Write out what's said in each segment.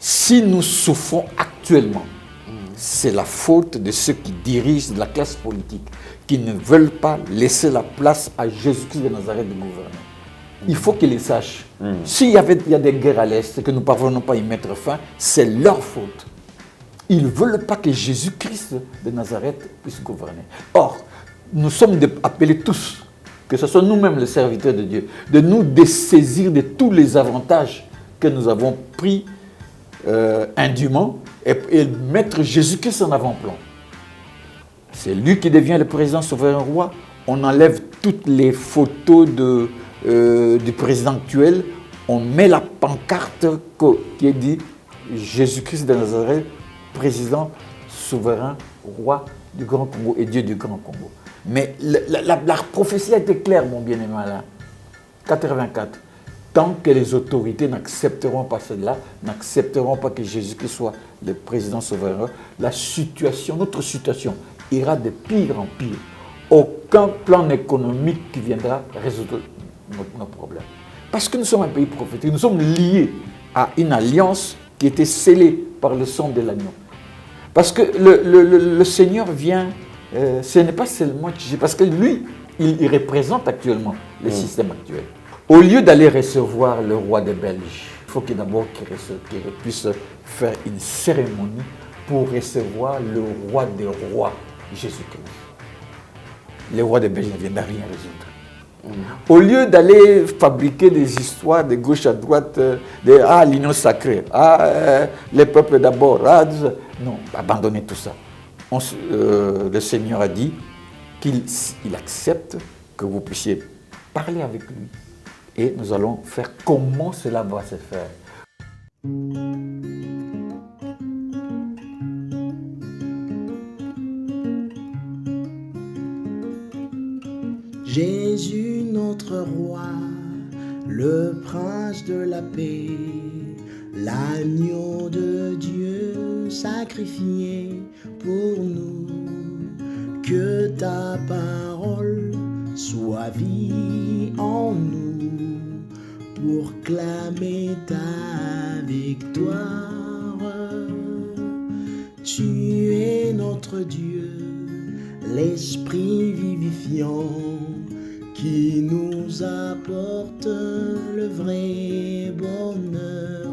Si nous souffrons actuellement, c'est la faute de ceux qui dirigent, de la classe politique, qui ne veulent pas laisser la place à Jésus-Christ de Nazareth de gouverner. Il faut qu'ils le sachent. S'il y a des guerres à l'Est et que nous ne parvenons pas à y mettre fin, c'est leur faute. Ils ne veulent pas que Jésus-Christ de Nazareth puisse gouverner. Or, nous sommes appelés tous, que ce soit nous-mêmes les serviteurs de Dieu, de nous dessaisir de tous les avantages que nous avons pris indûment et mettre Jésus-Christ en avant-plan. C'est lui qui devient le président souverain roi. On enlève toutes les photos du président actuel. On met la pancarte qui est dit Jésus-Christ de Nazareth, président souverain roi du Grand Congo et Dieu du Grand Congo. Mais la prophétie a été claire, mon bien-aimé Alain. 84. Tant que les autorités n'accepteront pas cela, n'accepteront pas que Jésus-Christ soit le président souverain, notre situation ira de pire en pire. Aucun plan économique qui viendra résoudre nos problèmes. Parce que nous sommes un pays prophétique, nous sommes liés à une alliance qui était scellée par le sang de l'agneau. Parce que le Seigneur vient, ce n'est pas seulement Jésus, parce que lui, il représente actuellement le système actuel. Au lieu d'aller recevoir le roi des Belges, il faut qu'il d'abord qu'il puisse faire une cérémonie pour recevoir le roi des rois, Jésus-Christ. Le roi des Belges ne viendra rien résoudre. Au lieu d'aller fabriquer des histoires de gauche à droite, l'union sacrée, les peuples d'abord, non, abandonnez tout ça. Le Seigneur a dit qu'il accepte que vous puissiez parler avec lui. Et nous allons faire comment cela va se faire. Jésus notre roi, le prince de la paix, l'agneau de Dieu sacrifié pour nous, que ta parole soit vie en nous, pour clamer ta victoire. Tu es notre Dieu, l'Esprit vivifiant, qui nous apporte le vrai bonheur.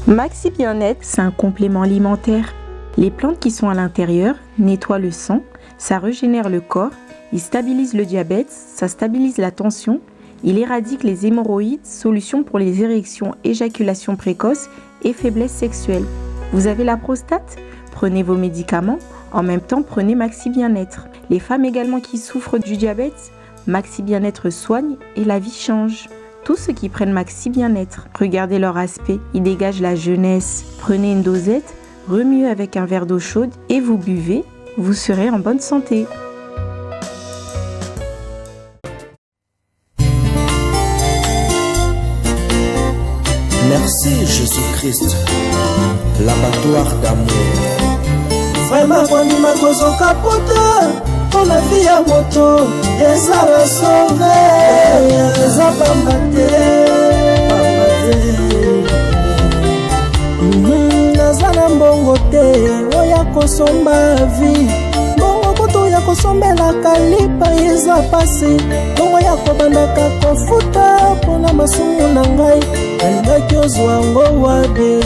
Maxi Bien-être, c'est un complément alimentaire. Les plantes qui sont à l'intérieur nettoient le sang, ça régénère le corps, il stabilise le diabète, ça stabilise la tension, il éradique les hémorroïdes, solution pour les érections, éjaculation précoce et faiblesse sexuelle. Vous avez la prostate? Prenez vos médicaments, en même temps prenez Maxi Bien-être. Les femmes également qui souffrent du diabète, Maxi Bien-être soigne et la vie change. Tous ceux qui prennent Maxi Bien-être, regardez leur aspect, ils dégagent la jeunesse. Prenez une dosette, remuez avec un verre d'eau chaude et vous buvez, vous serez en bonne santé. Merci Jésus-Christ, l'abattoir d'amour. Vraiment kondima kozoka pota, pour la vie à moto, eza la sauve, eza pambate. Nazana mbongo te, oya kosomba vie. Mbongo koto ya kosombela kalipa eza pasi. Mbongo ya kobandaka kofuta, pona masumu na ngai. Alingaki ozwa ngo wabe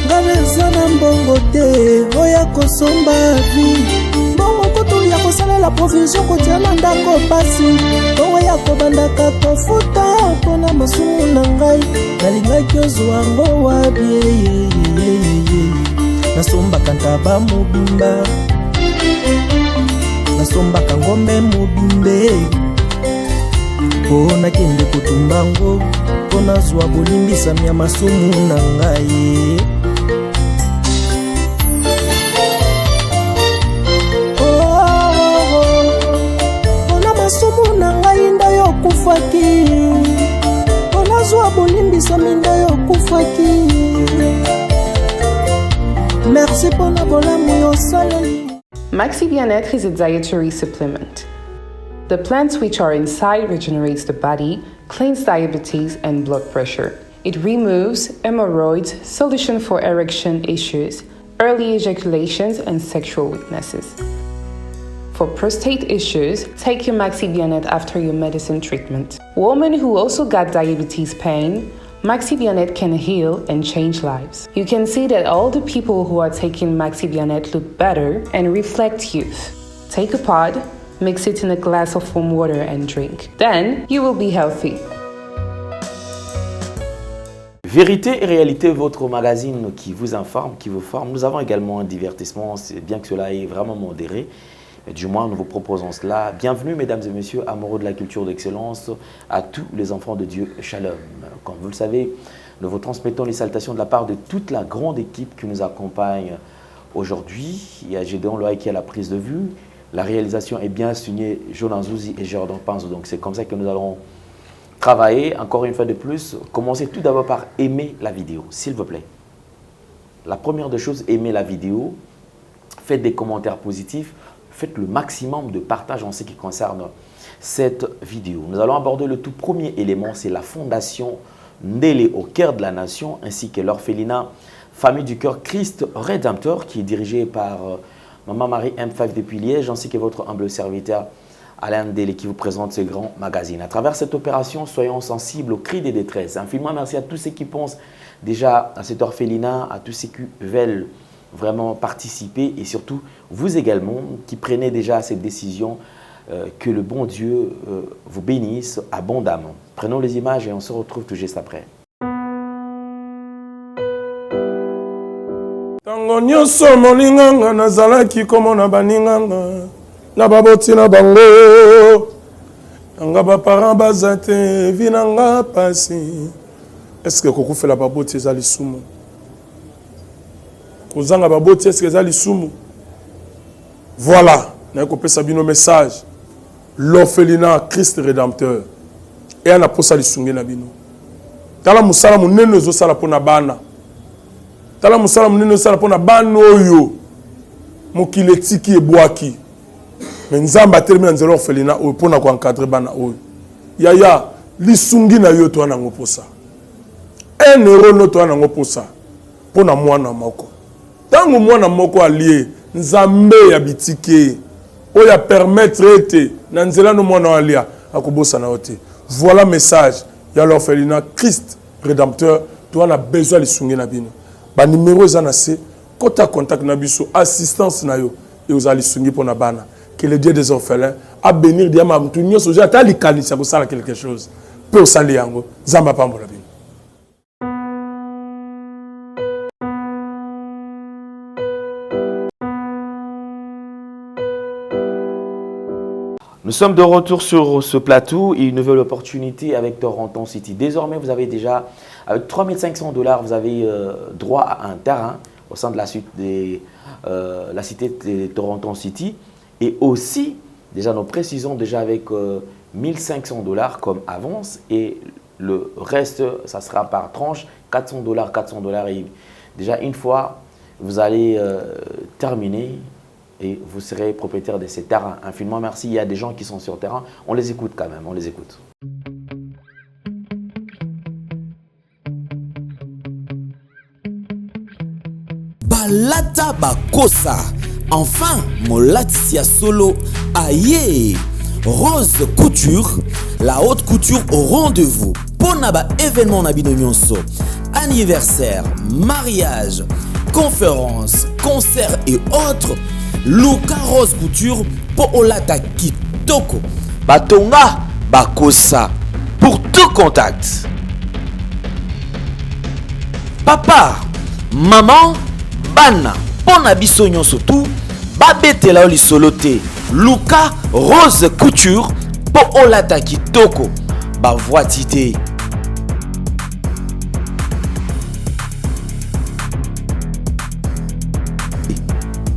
Ngabezana mbongo te, oya kosomba vi. Mbongo kutu ya kosalela provision kotiana ndako pasi. Mbongo ya kobandaka kofuta, pona masumu na ngai. Alingaki ozwa ngo wabe nasombaka ntaba mobimba, nasombaka ngombe mobimbe, pona kende kotumbango, pona zwa bolimbisami ya masumu na ngai. Pona masumu na ngai nda yo kufaki, pona zwa bolimbisami nda yo kufaki. Merci merci mpona bolamu yo osaleli. Maxi Bien-être is a dietary supplement. The plants which are inside regenerates the body, cleans diabetes and blood pressure. It removes hemorrhoids, solution for erection issues, early ejaculations and sexual weaknesses. For prostate issues, take your Maxi Bien-être after your medicine treatment. Women who also got diabetes pain, Maxi Bien-être can heal and change lives. You can see that all the people who are taking Maxi Bien-être look better and reflect youth. Take a pod, mix it in a glass of warm water and drink. Then you will be healthy. Vérité et réalité, votre magazine qui vous informe, qui vous forme. Nous avons également un divertissement, bien que cela est vraiment modéré. Du moins, nous vous proposons cela. Bienvenue, mesdames et messieurs, amoureux de la culture d'excellence, à tous les enfants de Dieu. Shalom. Comme vous le savez, nous vous transmettons les salutations de la part de toute la grande équipe qui nous accompagne aujourd'hui. Il y a Gédéon Loaï qui a la prise de vue. La réalisation est bien signée Jonan Zouzi et Jordan Panzo. Donc, c'est comme ça que nous allons travailler. Encore une fois de plus, commencez tout d'abord par aimer la vidéo, s'il vous plaît. La première des choses, aimer la vidéo. Faites des commentaires positifs. Faites le maximum de partage en ce qui concerne cette vidéo. Nous allons aborder le tout premier élément, c'est la fondation Ndélé au cœur de la nation, ainsi que l'orphelinat Famille du Cœur Christ Rédempteur, qui est dirigée par Maman Marie M5 depuis Liège, ainsi que votre humble serviteur Alain Ndélé qui vous présente ce grand magazine. À travers cette opération, soyons sensibles aux cris des détresses. Infiniment merci à tous ceux qui pensent déjà à cet orphelinat, à tous ceux qui veulent vraiment participer et surtout vous également qui prenez déjà cette décision. Que le bon Dieu vous bénisse abondamment. Prenons les images et on se retrouve tout juste après. Tango nyonso molinganga nazalaki komona baninganga na baboti na bango nanga baparent baza te vi nanga pasi. Est-ce que kokufela baboti eza lisumu? Kozanga baboti est-ce que eza lisumu? Voilà, nakopesa bino message. L'orphelinat Christ Rédempteur et ana posa lisungi na bino. Tala musala munene ozosala pona bana. Tala musala munene ozosala pona bana oyo mokili etiki ebwaki. Mais nzamba termine na nzela orphelinat oyo pona ko encadrer bana oyo. Yaya lisungi na yo to ana ngoposa. 1 euro no to ana ngoposa pona mwana moko. Tango mwana moko alie nzambe ya bitike oya permettre ete na nzela no mwana alia akobosa na ote. Voilà message ya l'orphelinat Christ Rédempteur. Tu as besoin de lisungi na bino. Ba numéro za na se kota contact na biso assistance na yo et aux lisungi pona bana. Que le Dieu des orphelins a bénir diama mtu nyoso ja ta likanisa ko sala quelque chose. Pe osali yango zamba pambola bino. Nous sommes de retour sur ce plateau et une nouvelle opportunité avec Toronto City. Désormais, vous avez déjà, avec 3 500 $, vous avez droit à un terrain au sein de la cité de Toronto City. Et aussi, déjà nous précisons déjà avec 1 500 $ comme avance et le reste, ça sera par tranche, 400 $, 400 $. Et déjà une fois, vous allez terminer et vous serez propriétaire de ces terrains. Infiniment merci. Il y a des gens qui sont sur le terrain. On les écoute quand même. On les écoute. Balata bakosa. Enfin, Molaticia Solo. Aïe. Rose Couture. La haute couture au rendez-vous. Ponaba événement Nabino Nyonso. Anniversaire, mariage, conférence, concert et autres. Luka Rose Couture pour Olata Kitoko. Batonga Bakosa. Pour tout contact. Papa, maman, bana, pona biso nyonso tout. Babete la oli solote. Luka Rose Couture pour Olata Kitoko. Ba voitité.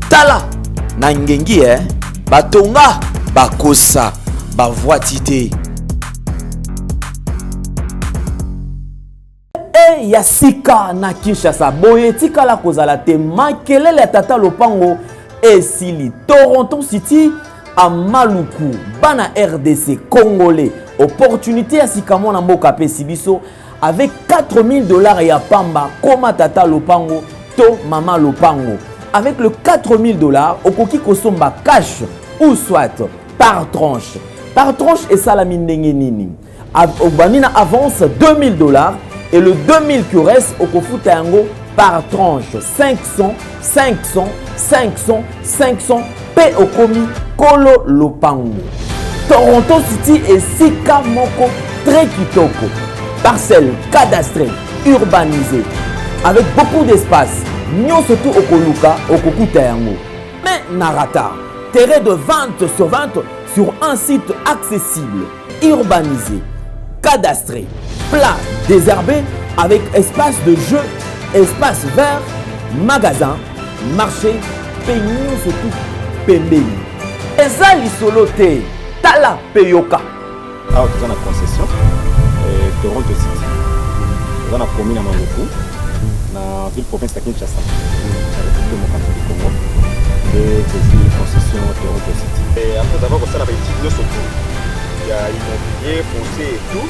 Tala. Nangengi batonga bakosa bavoitité. ya sika na Kinshasa boye tikala kozala te makelele ya tata lopango esili Toronto City à Maluku bana RDC congolais opportunité ya sika mona mboka pe sibiso avec 4000 $ ya pamba koma tata lopango to mama lopango avec le 4000 $, okoki kosomba cash ou soit par tranche et salami ndenge nini. Obanina avance 2000 $ et le 2000 qui reste okofuta yango par tranche 500 pe okomi kolo lopango. Toronto City et sika moko très kitoko. Parcelle cadastrée, urbanisée avec beaucoup d'espace. Nyon surtout okoluka okokuta yango. Mais narata, terrain de vente sur vente sur un site accessible, urbanisé, cadastré, plat, désherbé avec espace de jeu, espace vert, magasin, marché, peignon surtout pembeni. Eza lisolo te, tala peyoka. Alors tu as une concession, Toronto City. Tu as une commune à Maluku, dans la ville province de Kinshasa, dans la République démocratique du Congo. Et c'est concession Toronto City. Et après avoir fait la petite de Soto, il y a immobilier, foncier et tout.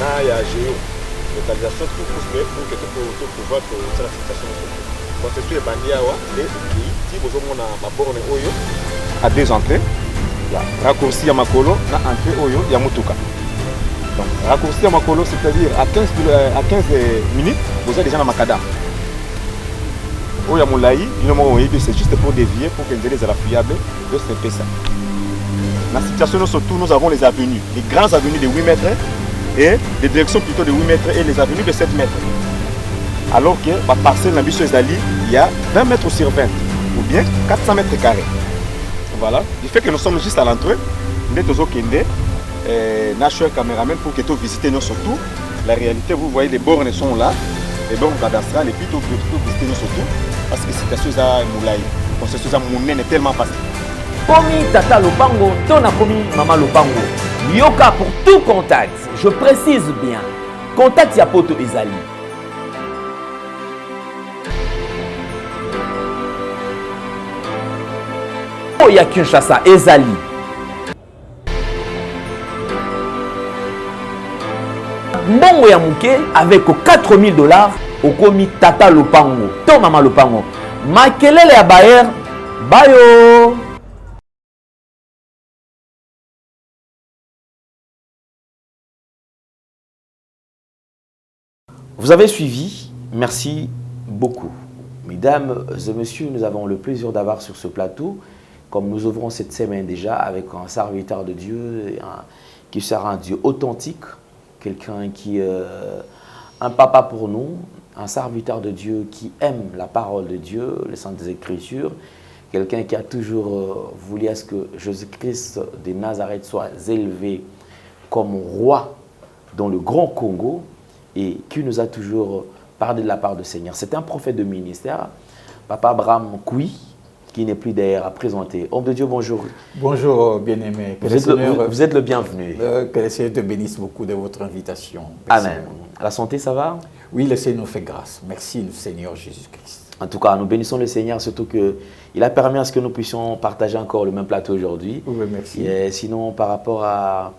Là, il y a géo, localisation, tout pour que tu peux pouvoir faire la situation de Soto. Concession est bandée à et si vous avez ma borne Oyo, à 2 entrées, il y a raccourci à Makolo, à entrée Oyo, il y a Mutuka. Donc, raccourci à Makolo, c'est-à-dire à 15 minutes, vous êtes déjà dans Makada. Oya Moulaï, c'est juste pour dévier, pour que les affiliables de ce ça. Dans la situation, surtout, nous avons les avenues, les grandes avenues de 8 mètres et les directions plutôt de 8 mètres et les avenues de 7 mètres. Alors que la parcelle dans Zali, il y a 20 mètres sur 20 ou bien 400 mètres carrés. Voilà. Du fait que nous sommes juste à l'entrée, nous sommes National Cameraman pour que tu visites nous surtout. La réalité, vous voyez, les bornes sont là, les bornes cadastrales, et puis tu visiter nous surtout. Parce que c'est quelque chose à Moulaï. C'est quelque chose à Mounen est tellement facile. Komi tata lopango, tona komi mama lopango. Yoka pour tout contact. Je précise bien. Contact ya poto ezali. Oya Kinshasa ezali. Mbongo ya muke avec 4000 $ okomi tata lopango to mama lopango makelele ya bayer bayo. Vous avez suivi, merci beaucoup. Mesdames et messieurs, nous avons le plaisir d'avoir sur ce plateau, comme nous ouvrons cette semaine déjà, avec un serviteur de Dieu qui sera un Dieu authentique, quelqu'un qui est un papa pour nous, un serviteur de Dieu qui aime la parole de Dieu, les Saintes Écritures, quelqu'un qui a toujours voulu à ce que Jésus-Christ de Nazareth soit élevé comme roi dans le Grand Congo et qui nous a toujours parlé de la part du Seigneur. C'est un prophète de ministère, Papa Abraham Koui, qui n'est plus d'ailleurs à présenter. Homme de Dieu, bonjour. Bonjour, bien-aimé. Vous êtes le bienvenu. Que le Seigneur te bénisse beaucoup de votre invitation. Merci. Amen. La santé, ça va? Oui, le Seigneur nous fait grâce. Merci, Seigneur Jésus-Christ. En tout cas, nous bénissons le Seigneur, surtout qu'il a permis à ce que nous puissions partager encore le même plateau aujourd'hui. Oui, merci. Et sinon, par rapport à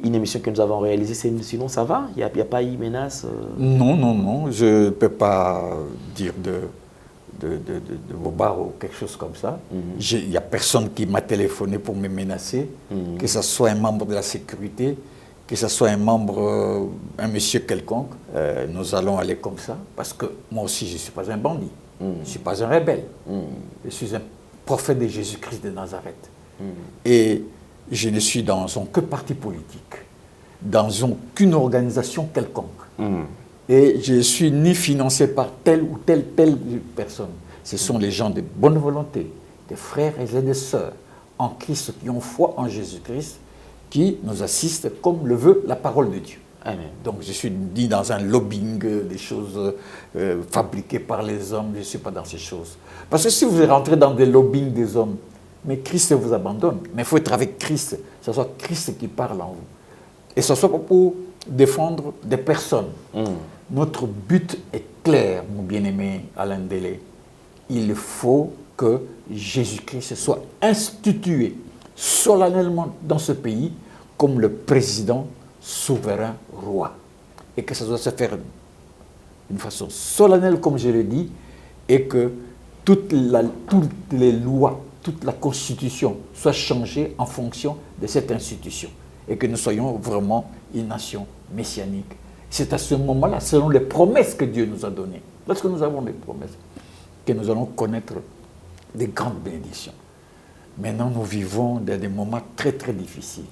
une émission que nous avons réalisée, sinon ça va? Il n'y a pas eu menace? Non. Je ne peux pas dire de bobard ou quelque chose comme ça. Il n'y a personne qui m'a téléphoné pour me menacer, que ce soit un membre de la sécurité, que ce soit un membre, un monsieur quelconque. Nous allons aller comme ça, parce que moi aussi, je ne suis pas un bandit, je ne suis pas un rebelle. Je suis un prophète de Jésus-Christ de Nazareth. Et je ne suis dans aucun parti politique, dans aucune organisation quelconque. Et je ne suis ni financé par telle ou telle personne. Ce sont les gens de bonne volonté, des frères et des sœurs en Christ qui ont foi en Jésus-Christ, qui nous assistent comme le veut la parole de Dieu. Amen. Donc je suis ni dans un lobbying, des choses fabriquées par les hommes, je ne suis pas dans ces choses. Parce que si vous rentrez dans des lobbying des hommes, mais Christ vous abandonne. Mais il faut être avec Christ, que ce soit Christ qui parle en vous. Et ce ne soit pas pour défendre des personnes. Notre but est clair, mon bien-aimé Alain Delay. Il faut que Jésus-Christ soit institué solennellement dans ce pays comme le président souverain roi. Et que ça doit se faire d'une façon solennelle, comme je l'ai dit, et que toutes les lois, toute la constitution soit changée en fonction de cette institution. Et que nous soyons vraiment une nation messianique. C'est à ce moment-là, selon les promesses que Dieu nous a données, lorsque nous avons des promesses, que nous allons connaître des grandes bénédictions. Maintenant, nous vivons dans des moments très, très difficiles.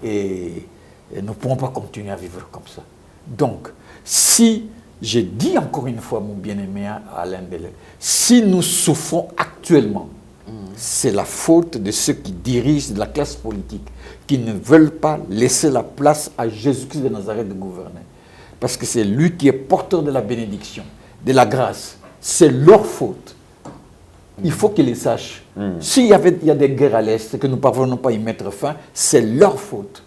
Et nous ne pouvons pas continuer à vivre comme ça. Donc, si, j'ai dit encore une fois, mon bien-aimé Alain Delay, si nous souffrons actuellement, c'est la faute de ceux qui dirigent de la classe politique, qui ne veulent pas laisser la place à Jésus-Christ de Nazareth de gouverner. Parce que c'est lui qui est porteur de la bénédiction, de la grâce. C'est leur faute. Il faut qu'ils les sachent. S'il y a des guerres à l'Est et que nous ne parvenons pas à y mettre fin, c'est leur faute.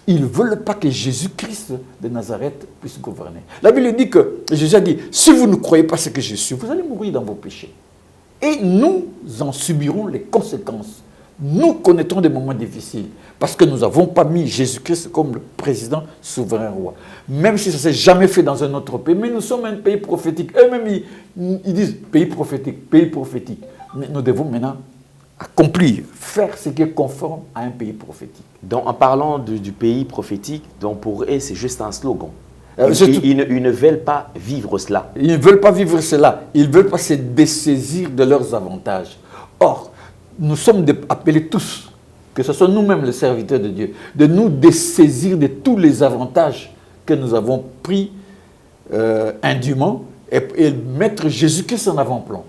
Ils ne veulent pas que Jésus-Christ de Nazareth puisse gouverner. La Bible dit que Jésus a dit, si vous ne croyez pas ce que je suis, vous allez mourir dans vos péchés. Et nous en subirons les conséquences. Nous connaîtrons des moments difficiles parce que nous n'avons pas mis Jésus-Christ comme le président souverain roi. Même si ça ne s'est jamais fait dans un autre pays, mais nous sommes un pays prophétique. Eux-mêmes, ils disent pays prophétique, pays prophétique. Mais nous devons maintenant accomplir, faire ce qui est conforme à un pays prophétique. Donc, en parlant du pays prophétique, donc pour eux, c'est juste un slogan. Ils ne veulent pas vivre cela. Ils ne veulent pas vivre cela. Ils ne veulent pas se dessaisir de leurs avantages. Or, nous sommes appelés tous, que ce soit nous-mêmes les serviteurs de Dieu, de nous dessaisir de tous les avantages que nous avons pris indûment et mettre Jésus-Christ en avant-plan.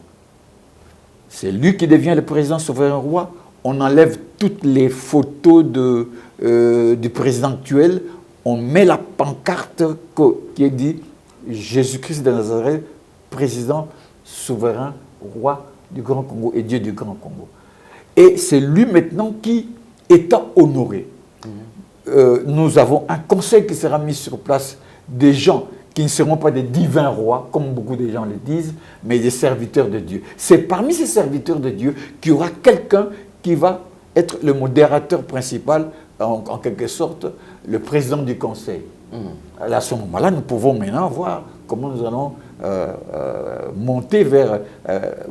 C'est lui qui devient le président souverain roi. On enlève toutes les photos du président actuel. On met la pancarte qui est dit Jésus-Christ de Nazareth, président souverain roi du Grand Congo et Dieu du Grand Congo. Et c'est lui maintenant qui, étant honoré, nous avons un conseil qui sera mis sur place, des gens qui ne seront pas des divins rois, comme beaucoup de gens le disent, mais des serviteurs de Dieu. C'est parmi ces serviteurs de Dieu qu'il y aura quelqu'un qui va être le modérateur principal, en quelque sorte, le président du conseil. À ce moment-là, nous pouvons maintenant voir comment nous allons monter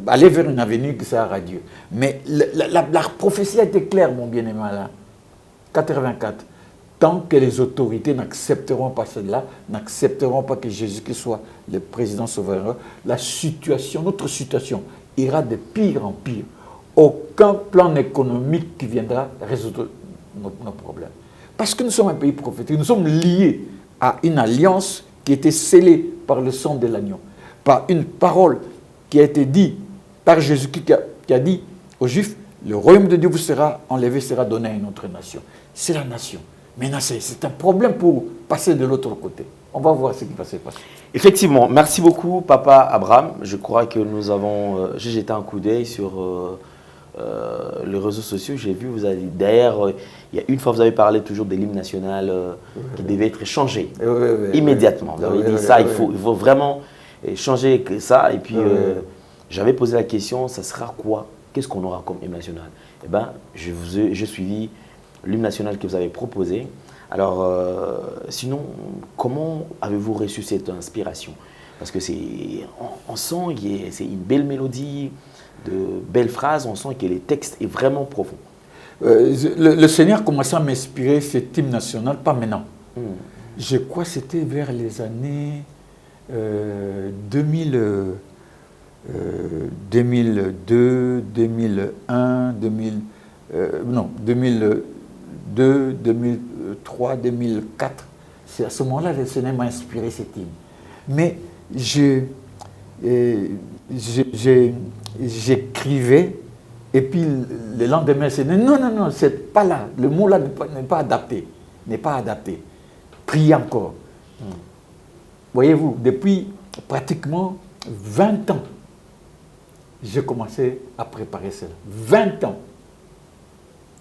aller vers une avenue qui sera radieux. Mais la prophétie a été claire, mon bien-aimé Alain. 84. Tant que les autorités n'accepteront pas cela, n'accepteront pas que Jésus-Christ soit le président souverain, la situation, notre situation ira de pire en pire. Aucun plan économique qui viendra résoudre nos problèmes. Parce que nous sommes un pays prophétique, nous sommes liés à une alliance qui a été scellée par le sang de l'agneau, par une parole qui a été dite par Jésus-Christ qui a dit aux Juifs, le royaume de Dieu vous sera enlevé, sera donné à une autre nation. C'est la nation. Maintenant, c'est un problème pour passer de l'autre côté. On va voir ce qui va se passer. Effectivement, merci beaucoup, Papa Abraham. Je crois que nous avons... j'ai jeté un coup d'œil sur les réseaux sociaux. J'ai vu, vous avez dit, d'ailleurs, il y a une fois, vous avez parlé toujours de l'hymne national qui devait être changé immédiatement. Vous avez dit ça, il faut vraiment changer ça. Et puis, j'avais posé la question, ça sera quoi? Qu'est-ce qu'on aura comme hymne national? Eh bien, j'ai suivi l'hymne national que vous avez proposé. Alors, sinon, comment avez-vous reçu cette inspiration? Parce que on sent que c'est une belle mélodie, de belles phrases, on sent que le texte est vraiment profond. Le Seigneur commençait à m'inspirer cet hymne national, pas maintenant. Je crois que c'était vers les années 2002, 2001, 2002, 2003, 2004. C'est à ce moment-là que le Seigneur m'a inspiré cet hymne. Mais j'écrivais et puis le lendemain, c'est non, c'est pas là. Le mot là n'est pas adapté. N'est pas adapté. Priez encore. Voyez-vous, depuis pratiquement 20 ans, j'ai commencé à préparer cela. 20 ans.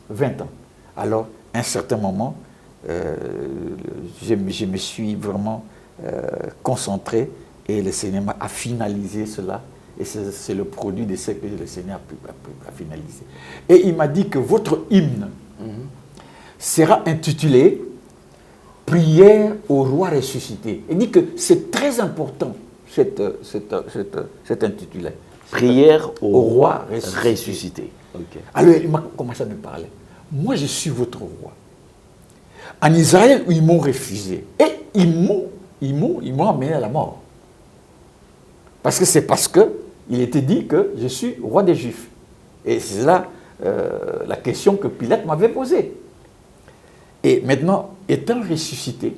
20 ans. Alors, à un certain moment, je me suis vraiment concentré et le Seigneur a finalisé cela. Et c'est le produit de ce que le Seigneur a finalisé. Et il m'a dit que votre hymne sera intitulé « Prière au roi ressuscité ». Il dit que c'est très important, cet intitulé. Prière au roi ressuscité. Okay. Alors il m'a commencé à me parler. Moi, je suis votre roi. En Israël, ils m'ont refusé. Et ils m'ont amené à la mort. Parce que c'est parce qu'il était dit que je suis roi des Juifs. Et c'est là la question que Pilate m'avait posée. Et maintenant, étant ressuscité,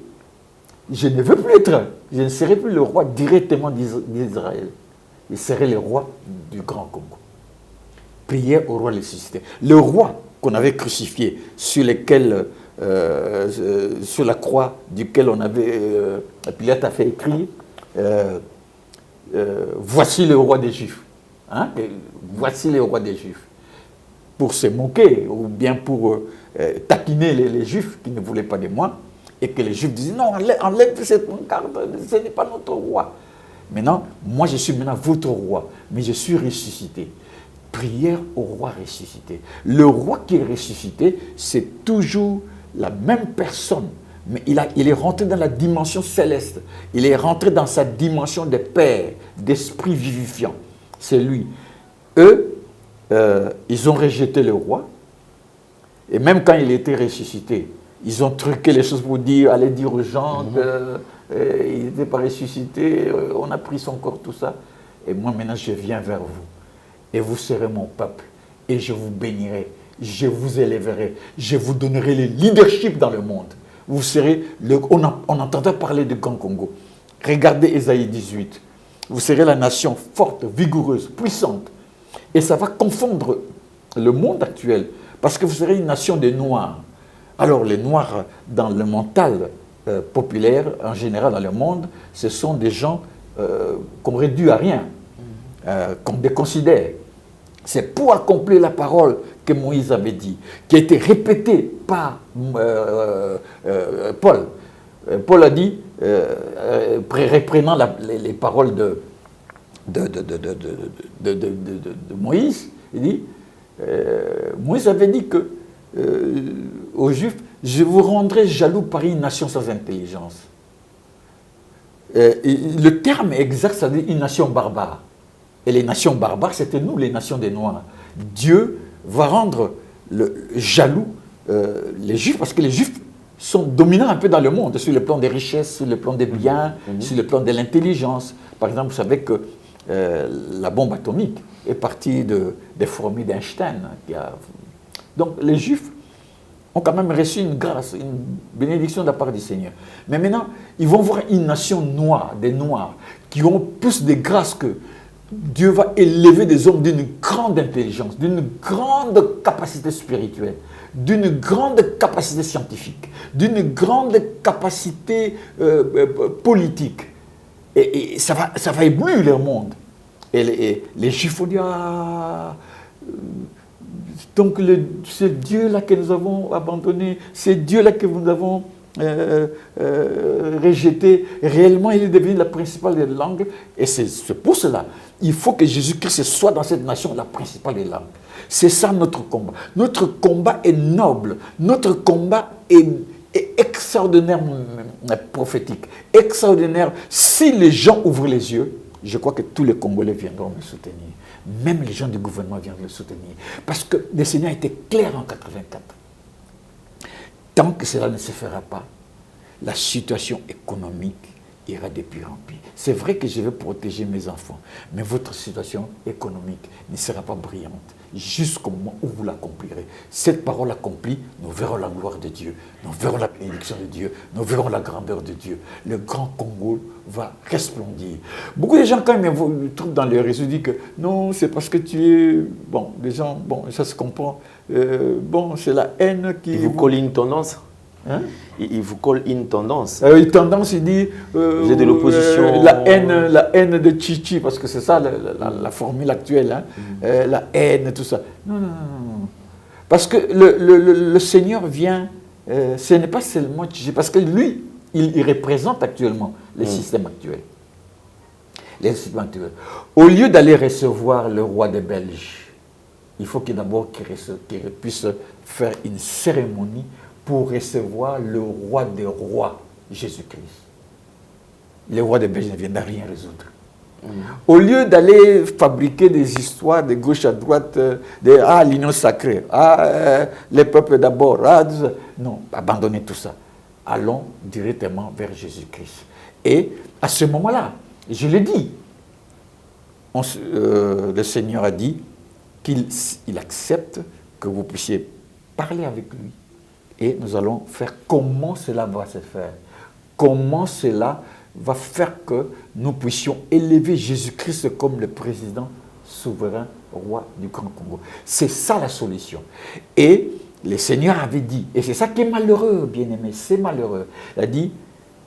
je ne veux plus être, je ne serai plus le roi directement d'Israël. Je serai le roi du Grand Congo. Prière au roi ressuscité. Le roi qu'on avait crucifié, sur la croix duquel on avait, Pilate a fait écrire, voici le roi des Juifs. Hein? Voici le roi des Juifs. Pour se moquer, ou bien pour taquiner les Juifs qui ne voulaient pas de moi, et que les Juifs disaient, non, enlève cette pancarte, ce n'est pas notre roi. Maintenant, moi je suis maintenant votre roi, mais je suis ressuscité. Prière au roi ressuscité. Le roi qui est ressuscité, c'est toujours la même personne, mais il est rentré dans la dimension céleste. Il est rentré dans sa dimension de Père, d'esprit vivifiant. C'est lui. Eux, ils ont rejeté le roi, et même quand il était ressuscité, ils ont truqué les choses pour dire, aller dire aux gens qu'il n'était pas ressuscité, on a pris son corps, tout ça. Et moi maintenant je viens vers vous, et vous serez mon peuple, et je vous bénirai, je vous élèverai, je vous donnerai le leadership dans le monde. Vous serez, on entendait parler de Grand Congo. Regardez Ésaïe 18. Vous serez la nation forte, vigoureuse, puissante. Et ça va confondre le monde actuel, parce que vous serez une nation de Noirs. Alors les Noirs, dans le mental populaire, en général dans le monde, ce sont des gens qu'on réduit à rien, qu'on déconsidère. C'est pour accomplir la parole que Moïse avait dit, qui a été répétée par Paul. Paul a dit, reprenant les paroles de Moïse, il dit, Moïse avait dit que aux Juifs, je vous rendrai jaloux par une nation sans intelligence. Le terme exact, ça veut dire une nation barbare. Et les nations barbares, c'était nous, les nations des Noirs. Dieu va rendre jaloux les Juifs, parce que les Juifs sont dominants un peu dans le monde, sur le plan des richesses, sur le plan des biens, sur le plan de l'intelligence. Par exemple, vous savez que la bombe atomique est partie des fourmis d'Einstein. Donc les Juifs ont quand même reçu une grâce, une bénédiction de la part du Seigneur. Mais maintenant, ils vont voir une nation noire, des Noirs, qui ont plus de grâce que Dieu va élever des hommes d'une grande intelligence, d'une grande capacité spirituelle, d'une grande capacité scientifique, d'une grande capacité politique. Et ça va éblouir le monde. Et les Juifs vont dire, donc ce Dieu-là que nous avons abandonné, ce Dieu-là que nous avons rejeté, réellement il est devenu la principale des langues. Et c'est pour cela, il faut que Jésus-Christ soit dans cette nation la principale des langues. C'est ça notre combat. Notre combat est noble, notre combat est extraordinairement prophétique, extraordinaire. Si les gens ouvrent les yeux, je crois que tous les Congolais viendront me soutenir. Même les gens du gouvernement viendront me soutenir. Parce que le Seigneur était clair en 84. Tant que cela ne se fera pas, la situation économique ira de pire en pire. C'est vrai que je vais protéger mes enfants, mais votre situation économique ne sera pas brillante jusqu'au moment où vous l'accomplirez. Cette parole accomplie, nous verrons la gloire de Dieu, nous verrons la bénédiction de Dieu, nous verrons la grandeur de Dieu. Le grand Congo va resplendir. Beaucoup de gens, quand ils me trouvent dans les réseaux, disent que non, c'est parce que tu es... Bon, les gens, bon, ça se comprend. Bon, c'est la haine qui... Ils vous collent une tendance. Hein? Il vous colle une tendance. Une tendance, il dit... Vous êtes de l'opposition. La haine de Chichi, parce que c'est ça la formule actuelle. Hein? La haine, tout ça. Non, non, non, non. Parce que le Seigneur vient ce n'est pas seulement parce que lui, il représente actuellement les systèmes actuels. Les systèmes actuels. Au lieu d'aller recevoir le roi des Belges, il faut qu'il d'abord qu'il puisse faire une cérémonie pour recevoir le roi des rois, Jésus-Christ. Le roi des Belges ne vient de rien résoudre. Au lieu d'aller fabriquer des histoires de gauche à droite, l'union sacrée, les peuples d'abord, non, abandonnez tout ça. Allons directement vers Jésus-Christ. Et à ce moment-là, je l'ai dit, le Seigneur a dit qu'il accepte que vous puissiez parler avec lui. Et nous allons faire comment cela va se faire. Comment cela va faire que nous puissions élever Jésus-Christ comme le président souverain, roi du Grand Congo. C'est ça la solution. Et le Seigneur avait dit, et c'est ça qui est malheureux, bien-aimé, c'est malheureux. Il a dit,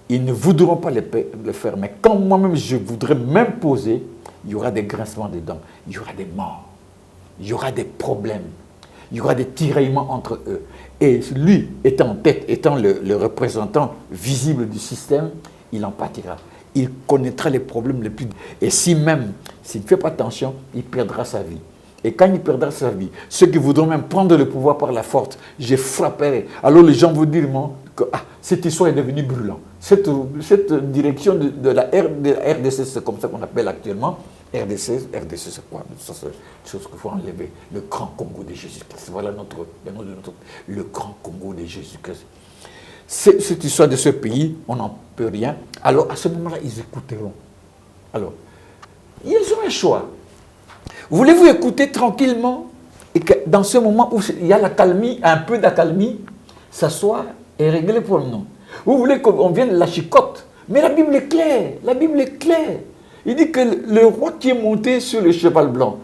ils ne voudront pas le faire, mais quand moi-même je voudrais m'imposer, il y aura des grincements de dents, il y aura des morts, il y aura des problèmes, il y aura des tiraillements entre eux. Et lui, étant en tête, étant le représentant visible du système, il en pâtira. Il connaîtra les problèmes les plus... Et si même, s'il ne fait pas attention, il perdra sa vie. Et quand il perdra sa vie, ceux qui voudront même prendre le pouvoir par la force, je frapperai. Alors les gens vont dire que cette histoire est devenue brûlante. Cette direction de la RDC, c'est comme ça qu'on appelle actuellement. RDC c'est quoi? C'est chose qu'il faut enlever. Le Grand Congo de Jésus-Christ. Voilà le nom de le Grand Congo de Jésus-Christ. Cette histoire de ce pays, on n'en peut rien. Alors, à ce moment-là, ils écouteront. Alors, ils ont un choix. Voulez-vous écouter tranquillement et que dans ce moment où il y a l'accalmie, un peu d'accalmie, s'asseoir et régler le problème? Non. Vous voulez qu'on vienne la chicote? Mais la Bible est claire. La Bible est claire. Il dit que le roi qui est monté sur le cheval blanc,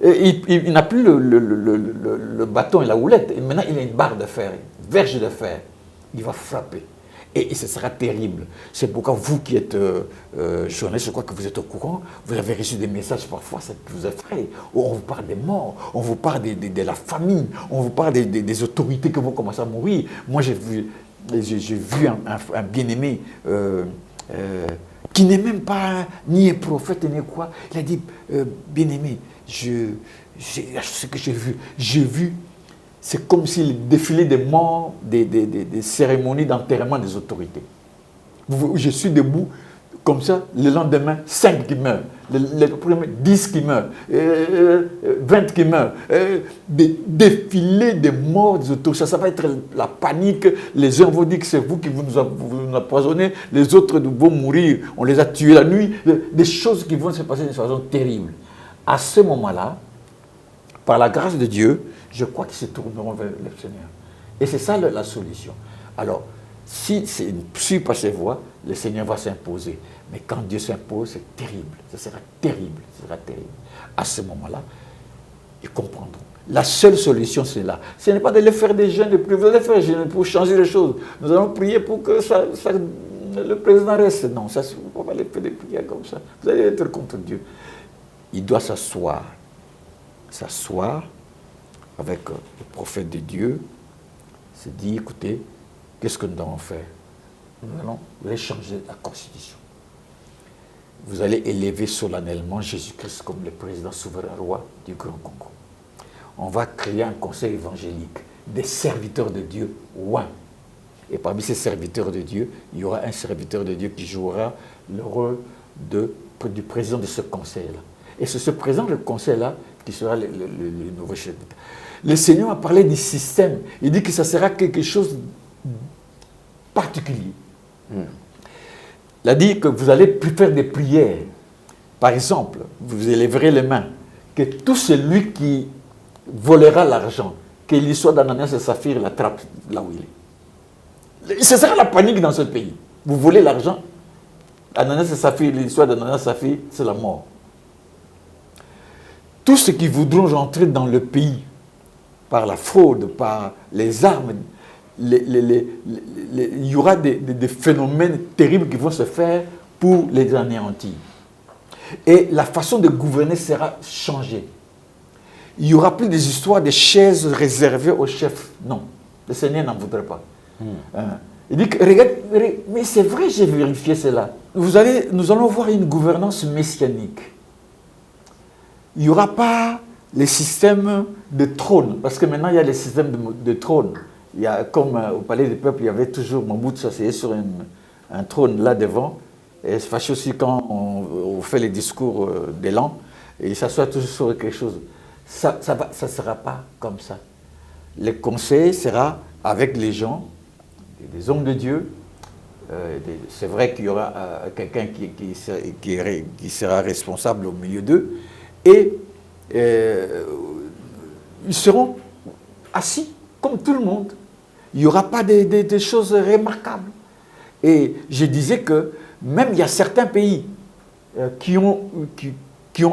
il n'a plus le bâton et la houlette. Et maintenant, il a une barre de fer, une verge de fer. Il va frapper. Et ce sera terrible. C'est pourquoi vous qui êtes journaliste, je crois que vous êtes au courant, vous avez reçu des messages parfois, ça vous effraie. On vous parle des morts, on vous parle de la famine, on vous parle des autorités qui vont commencer à mourir. Moi, j'ai vu un bien-aimé qui n'est même pas ni un prophète ni quoi. Il a dit, bien-aimé, ce que j'ai vu, c'est comme s'il défilait des morts, des cérémonies d'enterrement des autorités. Je suis debout, comme ça, le lendemain, 5 qui meurent, le premier 10 qui meurent, 20 qui meurent, des défilés des morts des autorités. Ça va être la panique. Les uns vont dire que c'est vous qui vous nous empoisonnez, les autres vont mourir, on les a tués la nuit. Des choses qui vont se passer d'une façon terrible. À ce moment-là, par la grâce de Dieu, je crois qu'ils se tourneront vers le Seigneur. Et c'est ça la solution. Alors, si par ces voies, le Seigneur va s'imposer. Mais quand Dieu s'impose, c'est terrible. Ce sera terrible. Ce sera terrible. À ce moment-là, ils comprendront. La seule solution, c'est là. Ce n'est pas d'aller faire des jeûnes de prière. Vous allez faire des jeûnes pour changer les choses. Nous allons prier pour que le président reste. Non, ça, on ne va pas aller faire des prières comme ça. Vous allez être contre Dieu. Il doit s'asseoir. S'asseoir avec le prophète de Dieu, se dit, écoutez, qu'est-ce que nous devons faire? Nous allons changer la constitution. Vous allez élever solennellement Jésus-Christ comme le président souverain roi du Grand Congo. On va créer un conseil évangélique, des serviteurs de Dieu, ouin. Et parmi ces serviteurs de Dieu, il y aura un serviteur de Dieu qui jouera le rôle du président de ce conseil-là. Et c'est ce président du conseil-là qui sera le nouveau chef d'État. Le Seigneur a parlé du système. Il dit que ça sera quelque chose de particulier. Il a dit que vous allez faire des prières. Par exemple, vous élèverez les mains. Que tout celui qui volera l'argent, qu'il soit d'Ananias et Saphir, l'attrape là où il est. Ce sera la panique dans ce pays. Vous volez l'argent, Ananias et Saphir, l'histoire d'Ananias et Saphir, c'est la mort. Tous ceux qui voudront rentrer dans le pays par la fraude, par les armes, il y aura des phénomènes terribles qui vont se faire pour les anéantir. Et la façon de gouverner sera changée. Il n'y aura plus des histoires de chaises réservées aux chefs. Non, le Seigneur n'en voudrait pas. Il dit que, regarde, mais c'est vrai, j'ai vérifié cela. Nous allons voir une gouvernance messianique. Il n'y aura pas les systèmes de trône, parce que maintenant il y a les systèmes de trône. Il y a, comme au Palais des Peuples, il y avait toujours Mobutu s'asseoir sur un trône là devant. Et c'est fâché aussi quand on fait les discours d'élan, et il s'assoit toujours sur quelque chose. Ça ne sera pas comme ça. Le conseil sera avec les gens, des hommes de Dieu. C'est vrai qu'il y aura quelqu'un qui sera responsable au milieu d'eux. Et ils seront assis comme tout le monde. Il n'y aura pas des choses remarquables. Et je disais que même il y a certains pays qui ont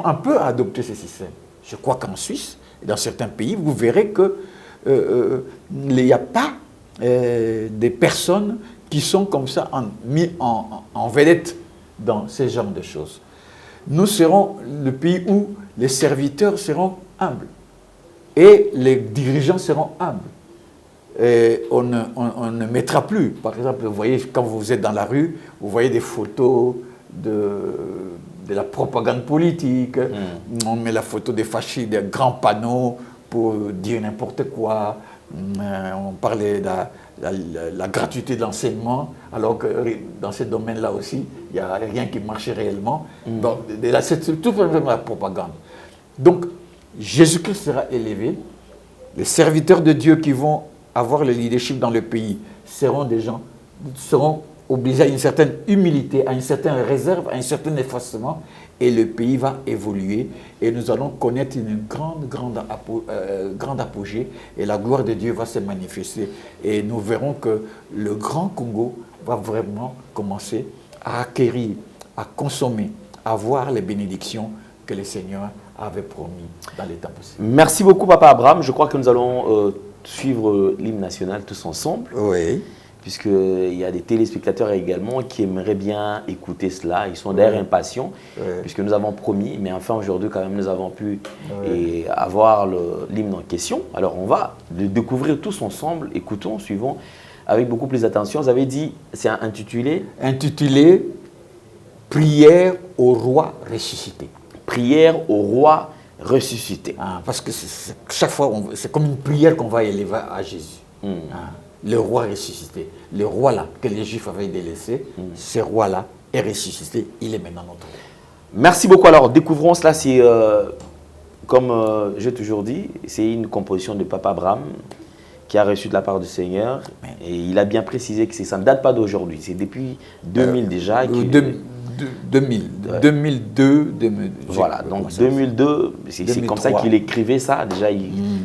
un peu adopté ce système. Je crois qu'en Suisse, et dans certains pays, vous verrez qu'il n'y a pas des personnes qui sont comme ça mis en vedette dans ce genre de choses. Nous serons le pays où les serviteurs seront humbles et les dirigeants seront humbles. Et on ne mettra plus, par exemple, vous voyez, quand vous êtes dans la rue, vous voyez des photos de la propagande politique, on met la photo des fascistes, des grands panneaux pour dire n'importe quoi, on parlait de la gratuité de l'enseignement, alors que dans ce domaine-là aussi, il n'y a rien qui marche réellement. Donc, c'est tout simplement la propagande. Donc, Jésus-Christ sera élevé, les serviteurs de Dieu qui vont avoir le leadership dans le pays seront des gens, seront obligés à une certaine humilité, à une certaine réserve, à un certain effacement, et le pays va évoluer et nous allons connaître une grande apogée et la gloire de Dieu va se manifester et nous verrons que le Grand Congo va vraiment commencer à acquérir, à consommer, à voir les bénédictions que le Seigneur avait promis dans les temps possibles. Merci beaucoup, Papa Abraham. Je crois que nous allons suivre l'hymne national tous ensemble. Oui. Puisqu'il y a des téléspectateurs également qui aimeraient bien écouter cela. Ils sont d'ailleurs impatients, puisque nous avons promis, mais enfin aujourd'hui quand même nous avons pu avoir l'hymne en question. Alors on va le découvrir tous ensemble, écoutons, suivons avec beaucoup plus d'attention. Vous avez dit, c'est intitulé « Intitulé « Prière au roi ressuscité ». Prière au roi ressuscité. Parce que chaque fois, c'est comme une prière qu'on va élever à Jésus. Le roi ressuscité, le roi là que les Juifs avaient délaissé, ce roi là est ressuscité, il est maintenant notre roi. Merci beaucoup. Alors découvrons cela, c'est comme j'ai toujours dit, c'est une composition de Papa Abraham qui a reçu de la part du Seigneur et il a bien précisé que ça ne date pas d'aujourd'hui, c'est depuis 2000 déjà. 2002. Voilà, donc 2002, c'est comme ça qu'il écrivait ça. Déjà,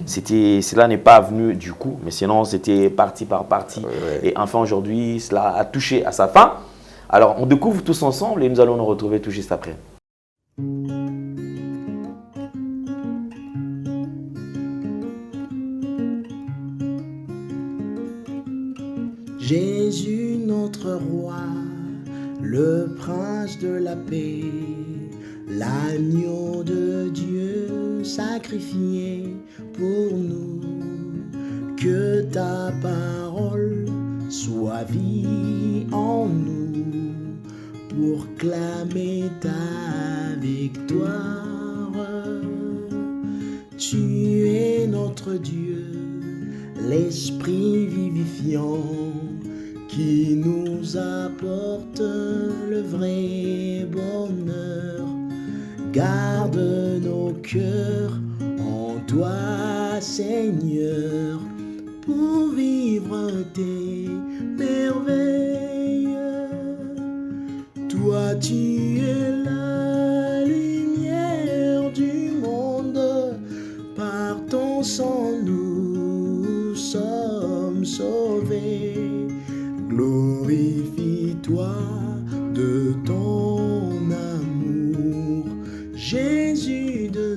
cela n'est pas venu du coup, mais sinon c'était partie par partie. Et enfin aujourd'hui, cela a touché à sa fin. Alors on découvre tous ensemble et nous allons nous retrouver tout juste après. Jésus notre roi, le prince de la paix, l'agneau de Dieu sacrifié pour nous, que ta parole soit vie en nous, pour clamer ta victoire. Tu es notre Dieu, l'Esprit vivifiant, qui nous apporte le vrai bonheur. Garde nos cœurs en toi, Seigneur, pour vivre tes merveilles. Toi, tu es la lumière du monde, par ton sang nous sommes sauvés. Glorifie-toi de ton amour, Jésus de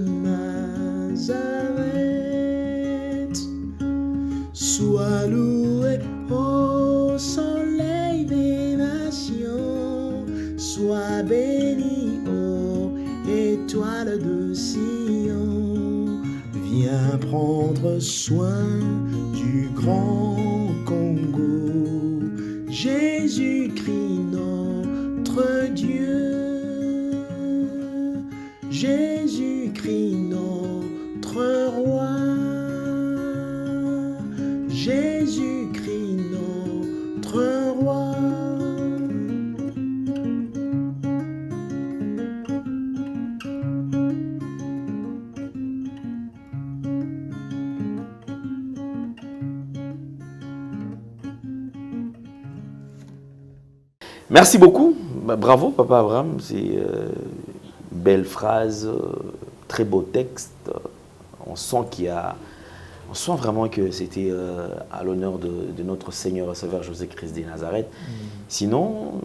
Nazareth. Sois loué au soleil des nations, sois béni, ô étoile de Sion. Viens prendre soin du grand Congo. Jésus-Christ notre Dieu, Jésus-Christ notre roi, Jésus-Christ notre roi. Merci beaucoup. Bravo, Papa Abraham. C'est une belle phrase, très beau texte. On sent on sent vraiment que c'était à l'honneur de notre Seigneur et Sauveur Jésus-Christ de Nazareth. Sinon,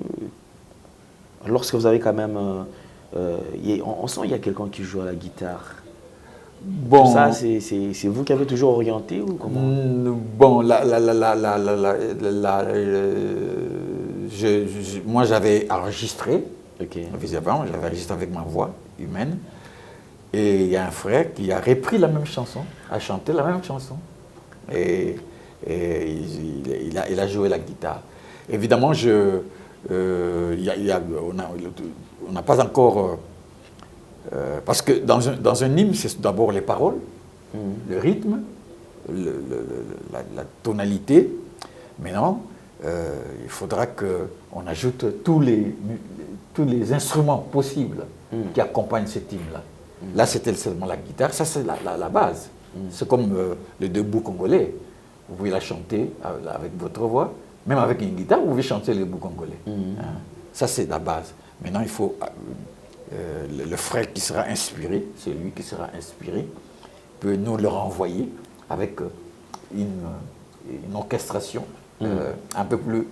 lorsque vous avez quand même... on sent qu'il y a quelqu'un qui joue à la guitare. Bon, tout ça, c'est vous qui avez toujours orienté ou comment? Bon, moi j'avais enregistré, évidemment, j'avais enregistré avec ma voix humaine. Et il y a un frère qui a repris la même chanson, a chanté la même chanson. Et il a joué la guitare. Évidemment, on n'a pas encore... parce que dans un hymne, c'est d'abord les paroles, le rythme, la tonalité. Maintenant, il faudra qu'on ajoute tous les instruments possibles qui accompagnent cet hymne-là. Là, c'était seulement la guitare, ça c'est la base. C'est comme le debout congolais. Vous pouvez la chanter avec votre voix, même avec une guitare, vous pouvez chanter le debout congolais. Ça c'est la base. Maintenant, il faut le frère qui sera inspiré, c'est lui qui sera inspiré, peut nous le renvoyer avec une orchestration un peu plus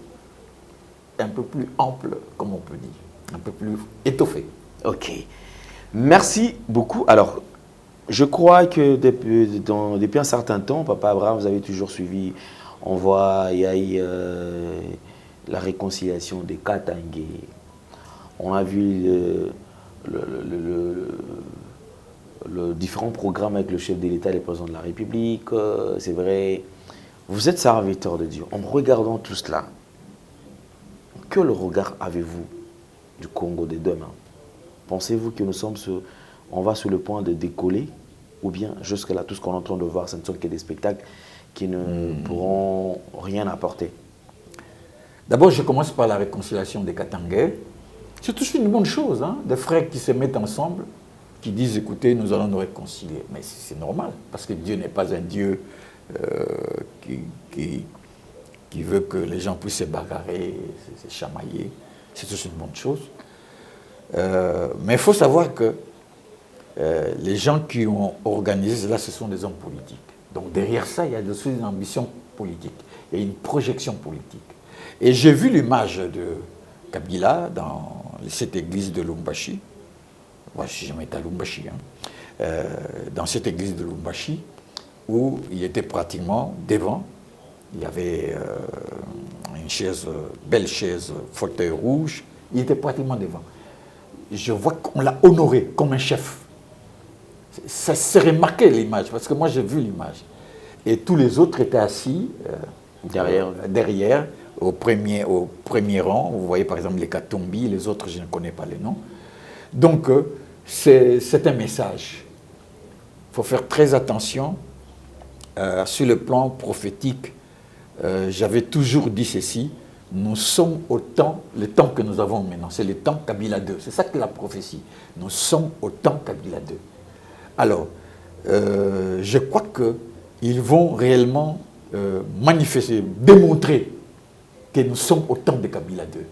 ample, comme on peut dire, un peu plus étoffée. Ok. Merci beaucoup. Alors, je crois que depuis un certain temps, Papa Abraham, vous avez toujours suivi, on voit, il y a eu la réconciliation des Katangé. On a vu le différents programmes avec le chef de l'État et le président de la République. C'est vrai, vous êtes serviteur de Dieu. En regardant tout cela, quel regard avez-vous du Congo de demain? Pensez-vous que on va sur le point de décoller, ou bien jusque-là, tout ce qu'on est en train de voir, ce ne sont que des spectacles qui ne pourront rien apporter? D'abord, je commence par la réconciliation des Katangais. C'est tout une bonne chose, hein, des frères qui se mettent ensemble, qui disent, écoutez, nous allons nous réconcilier. Mais c'est normal, parce que Dieu n'est pas un Dieu qui veut que les gens puissent se bagarrer, se chamailler. C'est tout une bonne chose. Mais il faut savoir que les gens qui ont organisé cela, ce sont des hommes politiques. Donc derrière ça, il y a dessus une ambition politique, il y a une projection politique. Et j'ai vu l'image de Kabila dans cette église de Lubumbashi. Moi, je ne suis jamais été à Lubumbashi. Hein. Dans cette église de Lubumbashi, où il était pratiquement devant. Il y avait une chaise, belle chaise, fauteuil rouge. Il était pratiquement devant. Je vois qu'on l'a honoré comme un chef. Ça s'est remarqué l'image, parce que moi j'ai vu l'image. Et tous les autres étaient assis derrière au premier rang. Vous voyez par exemple les Katumbi, les autres je ne connais pas les noms. Donc c'est un message. Il faut faire très attention. Sur le plan prophétique, j'avais toujours dit ceci. Nous sommes au temps, le temps que nous avons maintenant, c'est le temps Kabila II. C'est ça que la prophétie. Nous sommes au temps Kabila II. Alors, je crois qu'ils vont réellement manifester, démontrer que nous sommes au temps de Kabila II.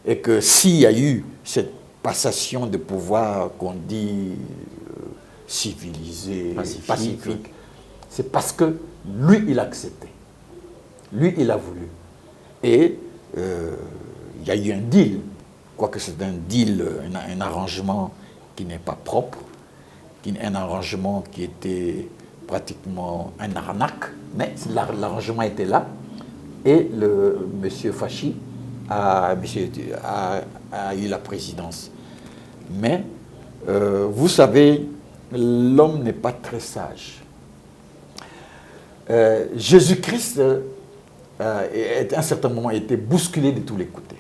Et que s'il y a eu cette passation de pouvoir qu'on dit civilisée, pacifique, c'est parce que lui, il a accepté. Lui, il a voulu. Et il y a eu un deal, quoique c'est un deal, un arrangement qui n'est pas propre, un arrangement qui était pratiquement un arnaque, mais l'arrangement était là, et le monsieur Fachi a eu la présidence. Mais, vous savez, l'homme n'est pas très sage. Jésus-Christ et à un certain moment, était bousculé de tous les côtés.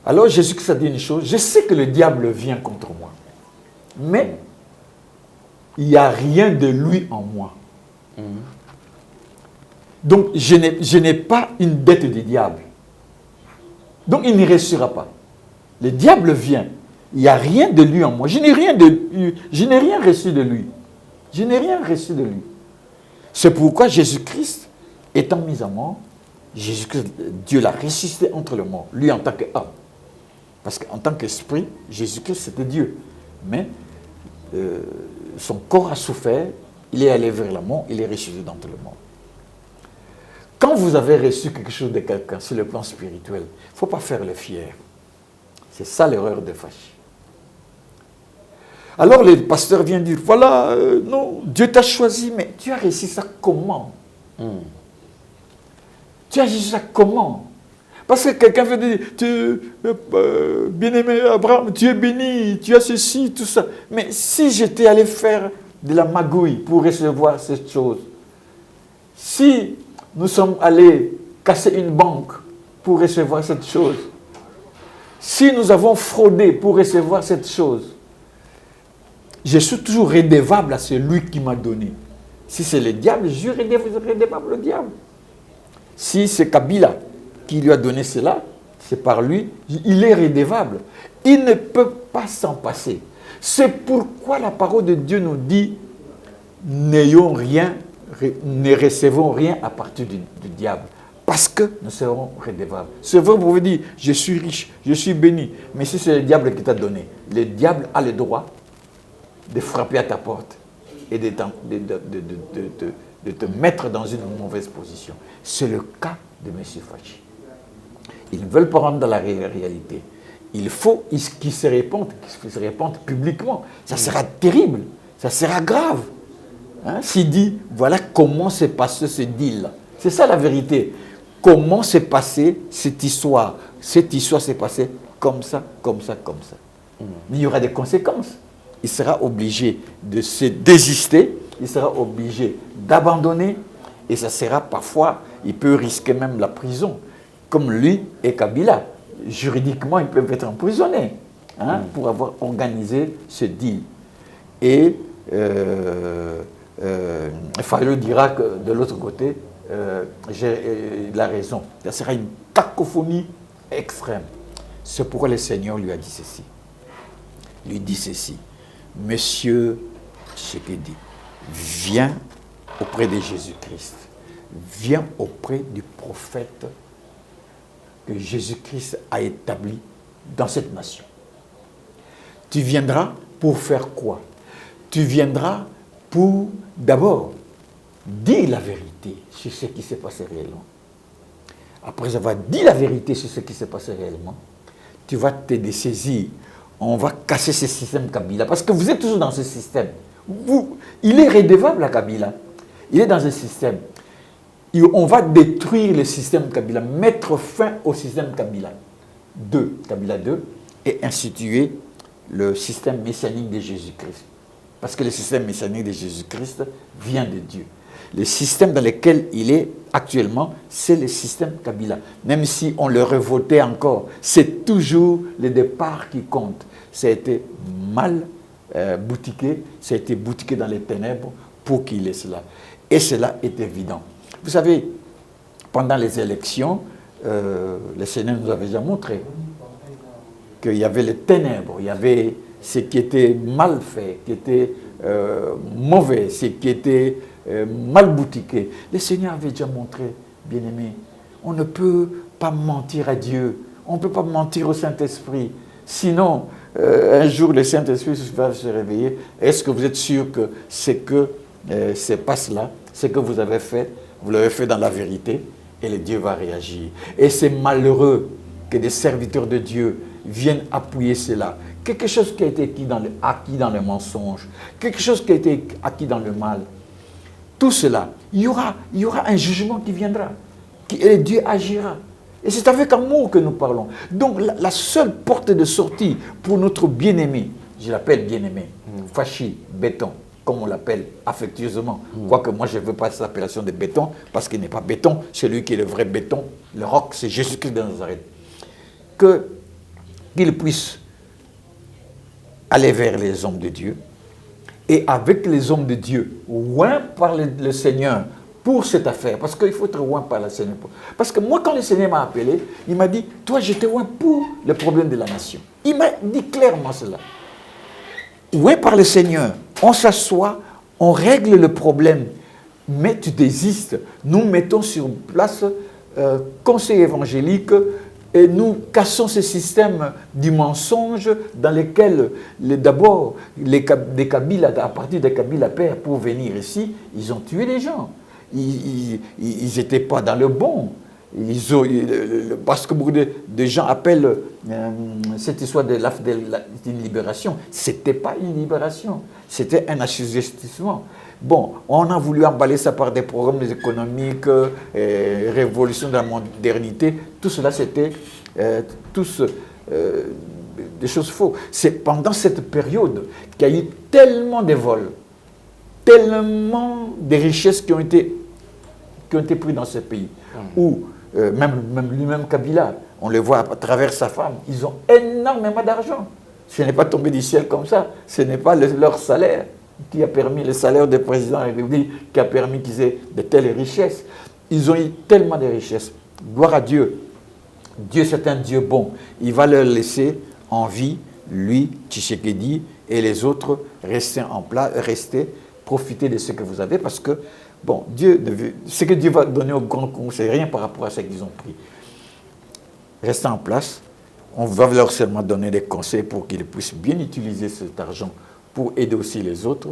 Alors Jésus-Christ a dit une chose, je sais que le diable vient contre moi, mais il n'y a rien de lui en moi. Donc je n'ai pas une dette du diable. Donc il ne réussira pas. Le diable vient, il n'y a rien de lui en moi. Je n'ai rien reçu de lui. Je n'ai rien reçu de lui. C'est pourquoi Jésus-Christ, étant mis à mort, Jésus-Christ, Dieu l'a ressuscité entre les morts, lui en tant qu'homme. Parce qu'en tant qu'esprit, Jésus-Christ c'était Dieu. Mais son corps a souffert, il est allé vers la mort, il est ressuscité d'entre les morts. Quand vous avez reçu quelque chose de quelqu'un sur le plan spirituel, il ne faut pas faire le fier. C'est ça l'erreur de Fachi. Alors le pasteur vient dire, voilà, non, Dieu t'a choisi, mais tu as réussi ça comment? Tu as réussi ça comment? Parce que quelqu'un veut dire, bien-aimé Abraham, tu es béni, tu as ceci, tout ça. Mais si j'étais allé faire de la magouille pour recevoir cette chose, si nous sommes allés casser une banque pour recevoir cette chose, si nous avons fraudé pour recevoir cette chose, je suis toujours redevable à celui qui m'a donné. Si c'est le diable, je suis redevable au diable. Si c'est Kabila qui lui a donné cela, c'est par lui, il est redevable. Il ne peut pas s'en passer. C'est pourquoi la parole de Dieu nous dit, n'ayons rien, ne recevons rien à partir du diable. Parce que nous serons redevables. C'est vrai, vous pouvez dire, je suis riche, je suis béni. Mais si c'est le diable qui t'a donné, le diable a le droit de frapper à ta porte et de te mettre dans une mauvaise position. C'est le cas de M. Fachi. Ils ne veulent pas rentrer dans la réalité. Il faut qu'ils se répandent publiquement. Ça sera terrible, ça sera grave. Hein? S'il dit, voilà comment s'est passé ce deal-là. C'est ça la vérité. Comment s'est passée cette histoire? Cette histoire s'est passée comme ça, comme ça, comme ça. Mais il y aura des conséquences. Il sera obligé de se désister, il sera obligé d'abandonner, et ça sera parfois, il peut risquer même la prison, comme lui et Kabila. Juridiquement, ils peuvent être emprisonnés pour avoir organisé ce deal. Et Fayot dira que de l'autre côté, il a raison. Ça sera une cacophonie extrême. C'est pourquoi le Seigneur lui a dit ceci. Lui dit ceci. Monsieur Tshisekedi, viens auprès de Jésus-Christ. Viens auprès du prophète que Jésus-Christ a établi dans cette nation. Tu viendras pour faire quoi? Tu viendras pour, d'abord, dire la vérité sur ce qui s'est passé réellement. Après avoir dit la vérité sur ce qui s'est passé réellement, tu vas te dessaisir. On va casser ce système Kabila. Parce que vous êtes toujours dans ce système. Il est redevable à Kabila. Il est dans un système. On va détruire le système Kabila, mettre fin au système Kabila 2, et instituer le système messianique de Jésus-Christ. Parce que le système messianique de Jésus-Christ vient de Dieu. Le système dans lequel il est actuellement, c'est le système Kabila. Même si on le revotait encore, c'est toujours le départ qui compte. Ça a été mal boutiqué, ça a été boutiqué dans les ténèbres pour qu'il ait cela. Et cela est évident. Vous savez, pendant les élections, le Seigneur nous avait déjà montré qu'il y avait les ténèbres, il y avait ce qui était mal fait, qui était mauvais, ce qui était mal boutiqué. Le Seigneur avait déjà montré, bien-aimé, on ne peut pas mentir à Dieu, on ne peut pas mentir au Saint-Esprit. Sinon, un jour, le Saint-Esprit va se réveiller. Est-ce que vous êtes sûr que c'est pas cela, ce que vous avez fait, vous l'avez fait dans la vérité, et le Dieu va réagir. Et c'est malheureux que des serviteurs de Dieu viennent appuyer cela. Quelque chose qui a été acquis dans le mensonge, quelque chose qui a été acquis dans le mal. Tout cela, il y aura un jugement qui viendra, et Dieu agira. Et c'est avec amour que nous parlons. Donc la seule porte de sortie pour notre bien-aimé, je l'appelle bien-aimé, Fachi, Béton, comme on l'appelle affectueusement. Quoique moi, je ne veux pas cette appellation de béton, parce qu'il n'est pas béton, c'est lui qui est le vrai béton. Le roc, c'est Jésus-Christ de Nazareth. Qu'il puisse aller vers les hommes de Dieu, et avec les hommes de Dieu, oint par le Seigneur pour cette affaire, parce qu'il faut être oint par le Seigneur. Parce que moi, quand le Seigneur m'a appelé, il m'a dit, toi, je t'ai oint pour le problème de la nation. Il m'a dit clairement cela. Oint par le Seigneur, on s'assoit, on règle le problème, mais tu désistes. Nous mettons sur place conseil évangélique, et nous cassons ce système du mensonge dans lequel, d'abord, des Kabyles, à partir des Kabyles pères, pour venir ici, ils ont tué des gens. Ils n'étaient pas dans le bon. Parce que beaucoup de gens appellent cette histoire d'une libération. Ce n'était pas une libération, c'était un assujettissement. Bon, on a voulu emballer ça par des programmes économiques, révolution de la modernité. Tout cela, c'était des choses fausses. C'est pendant cette période qu'il y a eu tellement de vols, tellement de richesses qui ont été prises dans ce pays. Où même lui-même Kabila, on le voit à travers sa femme, ils ont énormément d'argent. Ce n'est pas tombé du ciel comme ça, ce n'est pas leur salaire qui a permis, le salaire des présidents de la République, qui a permis qu'ils aient de telles richesses. Ils ont eu tellement de richesses. Gloire à Dieu. Dieu, c'est un Dieu bon. Il va leur laisser en vie, lui, Tshisekedi, et les autres, rester en place, profiter de ce que vous avez, parce que, bon, ce que Dieu va donner au grand Congo, c'est rien par rapport à ce qu'ils ont pris. Restez en place. On va leur seulement donner des conseils pour qu'ils puissent bien utiliser cet argent pour aider aussi les autres.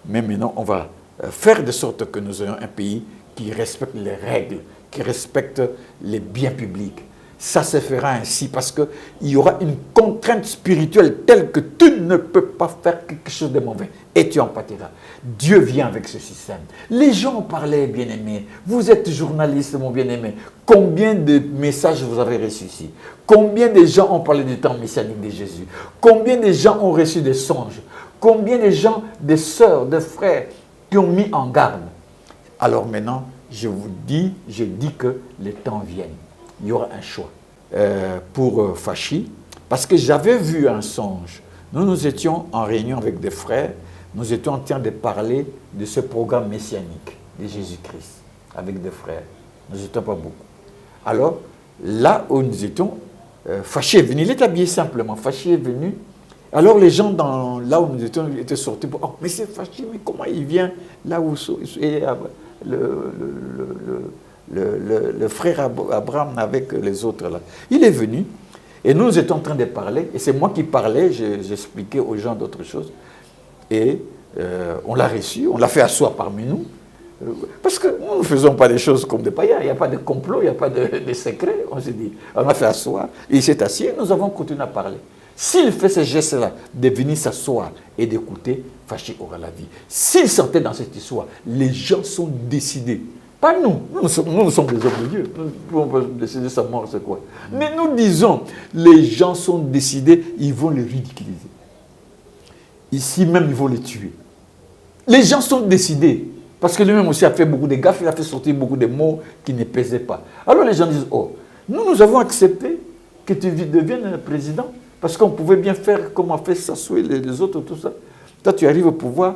Mais maintenant, on va faire de sorte que nous ayons un pays qui respecte les règles, qui respecte les biens publics. Ça se fera ainsi parce qu'il y aura une contrainte spirituelle telle que tu ne peux pas faire quelque chose de mauvais et tu en pâtiras. Dieu vient avec ce système. Les gens parlaient, bien-aimés. Vous êtes journaliste, mon bien-aimé. Combien de messages vous avez reçus ici? Combien de gens ont parlé du temps messianique de Jésus? Combien de gens ont reçu des songes? Combien de gens, des sœurs, des frères qui ont mis en garde? Alors maintenant, je dis que les temps viennent. Il y aura un choix pour Fachi, parce que j'avais vu un songe. Nous étions en réunion avec des frères, nous étions en train de parler de ce programme messianique de Jésus-Christ, avec des frères. Nous n'étions pas beaucoup. Alors, là où nous étions, Fachi est venu, il est habillé simplement, Fachi est venu. Alors les gens là où nous étions étaient sortis pour « Oh, mais c'est Fachi, mais comment il vient là où le frère Abraham avec les autres là. » Il est venu et nous étions en train de parler et c'est moi qui parlais, j'expliquais aux gens d'autres choses et on l'a reçu, on l'a fait asseoir parmi nous parce que nous ne faisons pas des choses comme des païens, il n'y a pas de complot, il n'y a pas de secret, on s'est dit, on l'a fait asseoir, il s'est assis et nous avons continué à parler. S'il fait ce geste-là, de venir s'asseoir et d'écouter, Fachi aura la vie. S'il sentait dans cette histoire, les gens sont décidés. Pas nous. Nous sommes des hommes de Dieu. Nous pouvons décider sa mort, c'est quoi. Mais nous disons, les gens sont décidés, ils vont les ridiculiser. Ici même, ils vont les tuer. Les gens sont décidés. Parce que lui-même aussi a fait beaucoup de gaffes, il a fait sortir beaucoup de mots qui ne pesaient pas. Alors les gens disent, oh, nous avons accepté que tu deviennes président. Parce qu'on pouvait bien faire comme on fait s'asseoir les autres, tout ça. Toi, tu arrives au pouvoir,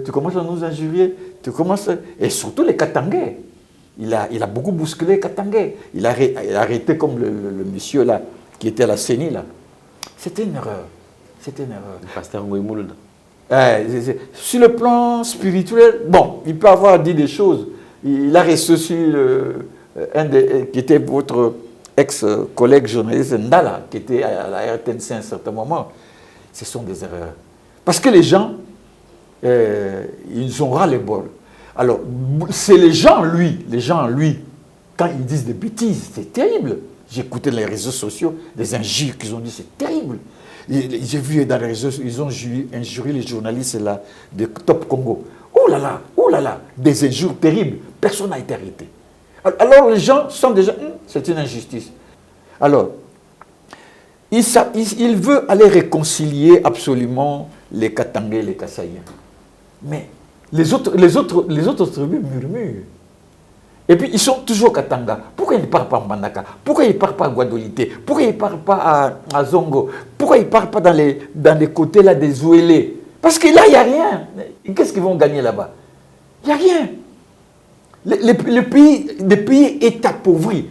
tu commences à nous injurier, et surtout les Katangais. Il a beaucoup bousculé les Katangais. Il a arrêté comme le monsieur là, qui était à la CENI là. C'était une erreur. C'était une erreur. Le pasteur Ngouimould. Sur le plan spirituel, bon, il peut avoir dit des choses. Il a ressuscité qui était votre ex-collègue journaliste Ndala, qui était à la RTNC à un certain moment. Ce sont des erreurs. Parce que les gens, ils ont ras les bol. Alors, c'est les gens, lui, quand ils disent des bêtises, c'est terrible. J'écoutais les réseaux sociaux, des injures qu'ils ont dit, c'est terrible. J'ai vu dans les réseaux, ils ont injurié les journalistes là, de Top Congo. Oh là là, des injures terribles. Personne n'a été arrêté. Alors les gens sont déjà, c'est une injustice. Alors, il veut aller réconcilier absolument les Katangais et les Kassaïens. Mais les autres tribus murmurent. Et puis ils sont toujours Katanga. Pourquoi ils ne parlent pas à Mbandaka? Pourquoi ils ne parlent pas à Guadolité? Pourquoi ils ne parlent pas à Zongo? Pourquoi ils ne parlent pas dans les côtés là des Ouélés? Parce que là, il n'y a rien. Qu'est-ce qu'ils vont gagner là-bas? Il n'y a rien. Le pays est appauvri.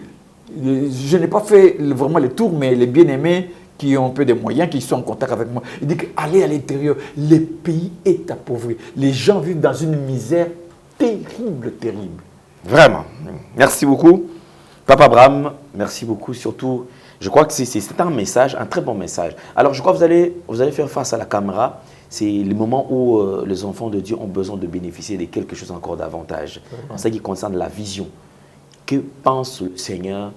Je n'ai pas fait vraiment le tour, mais les bien-aimés qui ont un peu de moyens, qui sont en contact avec moi, ils disent qu'aller à l'intérieur, le pays est appauvri. Les gens vivent dans une misère terrible, terrible. Vraiment. Merci beaucoup. Papa Abraham, merci beaucoup. Surtout, je crois que c'est un message, un très bon message. Alors, je crois que vous allez faire face à la caméra. C'est le moment où les enfants de Dieu ont besoin de bénéficier de quelque chose encore davantage. En ce qui concerne la vision. Que pense le Seigneur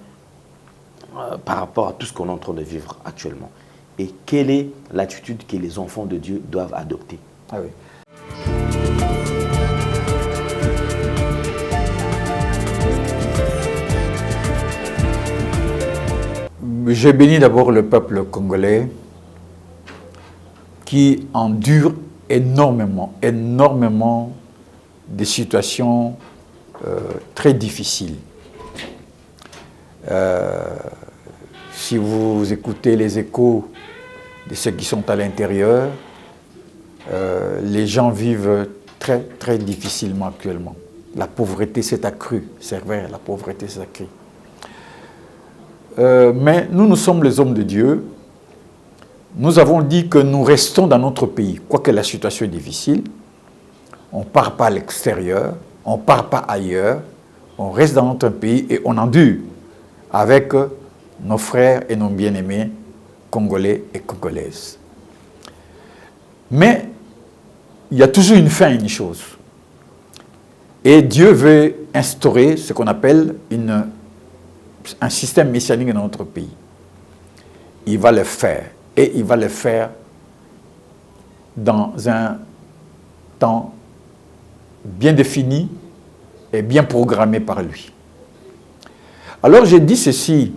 par rapport à tout ce qu'on est en train de vivre actuellement? Et quelle est l'attitude que les enfants de Dieu doivent adopter? Ah oui. Je bénis d'abord le peuple congolais qui endure énormément de situations très difficiles. Si vous écoutez les échos de ceux qui sont à l'intérieur, les gens vivent très, très difficilement actuellement. La pauvreté s'est accrue, c'est vrai, la pauvreté s'est accrue. Mais nous sommes les hommes de Dieu. Nous avons dit que nous restons dans notre pays, quoique la situation est difficile. On ne part pas à l'extérieur, on ne part pas ailleurs. On reste dans notre pays et on endure avec nos frères et nos bien-aimés congolais et congolaises. Mais il y a toujours une fin à une chose. Et Dieu veut instaurer ce qu'on appelle un système messianique dans notre pays. Il va le faire. Et il va le faire dans un temps bien défini et bien programmé par lui. Alors j'ai dit ceci,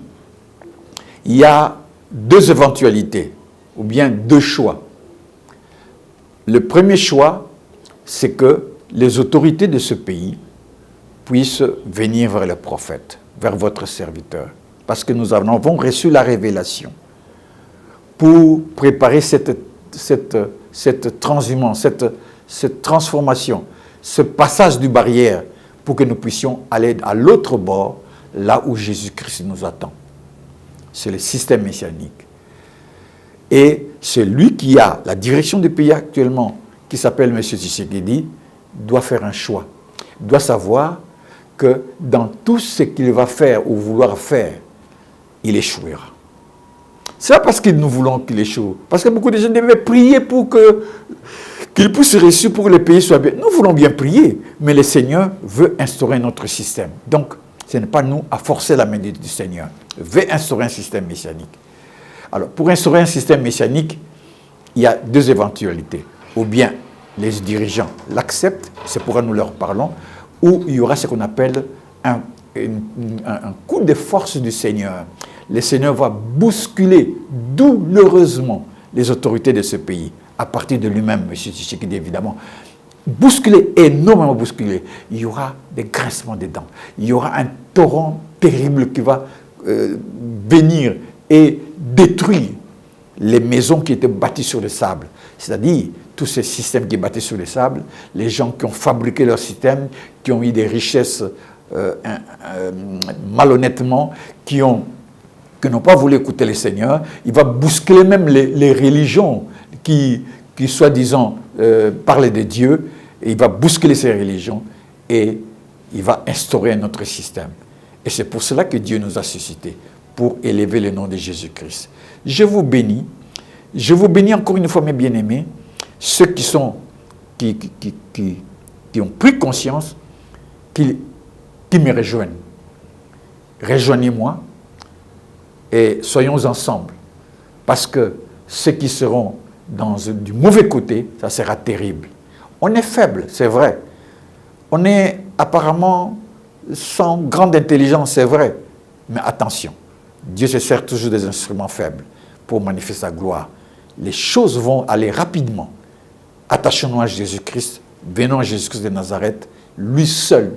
il y a deux éventualités, ou bien deux choix. Le premier choix, c'est que les autorités de ce pays puissent venir vers le prophète, vers votre serviteur, parce que nous avons reçu la révélation pour préparer cette transhumance, cette transformation, ce passage du barrière, pour que nous puissions aller à l'autre bord, là où Jésus-Christ nous attend. C'est le système messianique. Et celui qui a la direction du pays actuellement, qui s'appelle M. Tshisekedi, doit faire un choix. Il doit savoir que dans tout ce qu'il va faire ou vouloir faire, il échouera. C'est pas parce que nous voulons qu'il échoue. Parce que beaucoup de gens devaient prier pour qu'il puisse réussir, pour que le pays soit bien. Nous voulons bien prier, mais le Seigneur veut instaurer notre système. Donc, ce n'est pas nous à forcer la main du Seigneur. Il veut instaurer un système messianique. Alors, pour instaurer un système messianique, il y a deux éventualités. Ou bien les dirigeants l'acceptent, c'est pourquoi nous leur parlons, ou il y aura ce qu'on appelle un coup de force du Seigneur. Le Seigneur va bousculer douloureusement les autorités de ce pays, à partir de lui-même, M. Tshisekedi, évidemment. Bousculer, énormément bousculer. Il y aura des grincements des dents. Il y aura un torrent terrible qui va venir et détruire les maisons qui étaient bâties sur le sable. C'est-à-dire, tous ces systèmes qui sont bâtis sur le sable, les gens qui ont fabriqué leur système, qui ont eu des richesses malhonnêtement, qui n'ont pas voulu écouter le Seigneur. Il va bousculer même les religions qui soi-disant, parlent de Dieu. Et il va bousculer ces religions et il va instaurer un autre système. Et c'est pour cela que Dieu nous a suscités, pour élever le nom de Jésus-Christ. Je vous bénis. Je vous bénis encore une fois, mes bien-aimés, ceux qui ont pris conscience, qui me rejoignent. Rejoignez-moi et soyons ensemble. Parce que ceux qui seront du mauvais côté, ça sera terrible. On est faible, c'est vrai. On est apparemment sans grande intelligence, c'est vrai. Mais attention, Dieu se sert toujours des instruments faibles pour manifester sa gloire. Les choses vont aller rapidement. Attachons-nous à Jésus-Christ venons à Jésus-Christ de Nazareth, lui seul,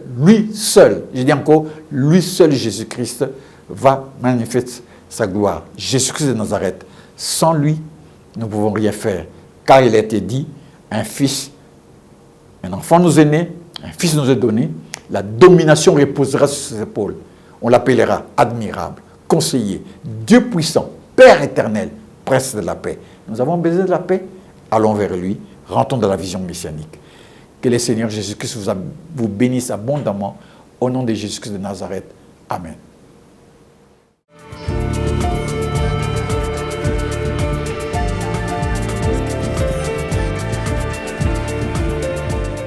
je dis encore, lui seul Jésus-Christ va manifester sa gloire. Jésus-Christ de Nazareth, sans lui, nous ne pouvons rien faire. Car il a été dit, un enfant nous est né, un fils nous est donné, la domination reposera sur ses épaules. On l'appellera admirable, conseiller, Dieu puissant, Père éternel, prince de la paix. Nous avons besoin de la paix, allons vers lui, rentrons dans la vision messianique. Que le Seigneur Jésus-Christ vous bénisse abondamment au nom de Jésus-Christ de Nazareth. Amen.